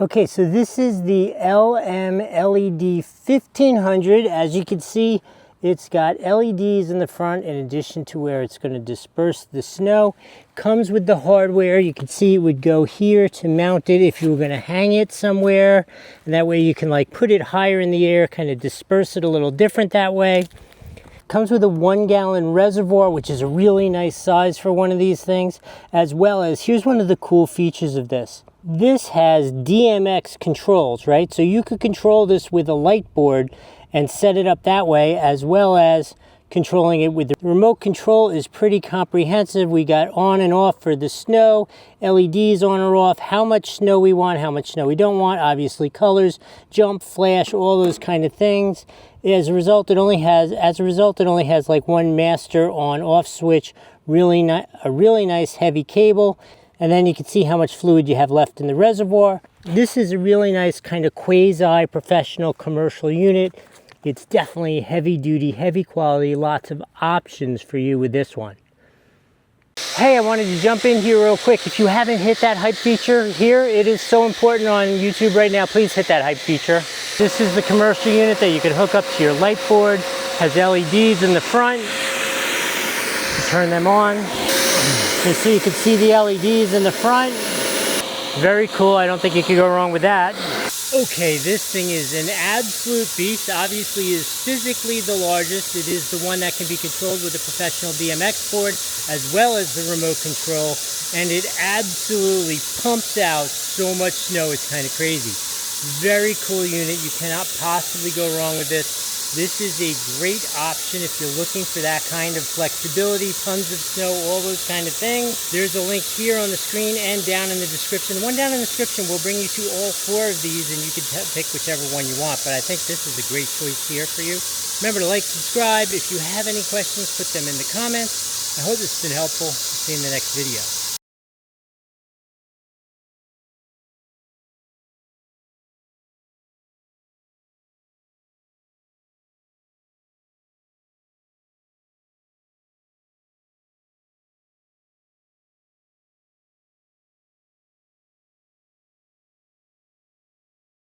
Okay, so this is the LM LED 1500. As you can see, it's got LEDs in the front in addition to where it's going to disperse the snow. Comes with the hardware. You can see it would go here to mount it if you were going to hang it somewhere. And that way you can like put it higher in the air, kind of disperse it a little different that way. Comes with a 1-gallon reservoir, which is a really nice size for one of these things, as well as, here's one of the cool features of this. This has DMX controls, right? So you could control this with a light board and set it up that way, as well as controlling it with the remote control. Is pretty comprehensive. We got on and off for the snow, LEDs on or off, how much snow we want, how much snow we don't want, obviously colors, jump, flash, all those kind of things. As a result, it only has like one master on off switch, a really nice heavy cable. And then you can see how much fluid you have left in the reservoir. This is a really nice kind of quasi-professional commercial unit. It's definitely heavy duty, heavy quality, lots of options for you with this one. Hey, I wanted to jump in here real quick. If you haven't hit that hype feature here, it is so important on YouTube right now. Please hit that hype feature. This is the commercial unit that you can hook up to your light board. Has LEDs in the front. You turn them on. So you can see the LEDs in the front. Very cool. I don't think you could go wrong with that. Okay, this thing is an absolute beast. Obviously is physically the largest. It is the one that can be controlled with a professional DMX board as well as the remote control. And it absolutely pumps out so much snow. It's kind of crazy. Very cool unit. You cannot possibly go wrong with this. This is a great option if you're looking for that kind of flexibility, tons of snow, all those kind of things. There's a link here on the screen and down in the description. The one down in the description will bring you to all 4 of these, and you can pick whichever one you want. But I think this is a great choice here for you. Remember to like, subscribe. If you have any questions, put them in the comments. I hope this has been helpful. See you in the next video.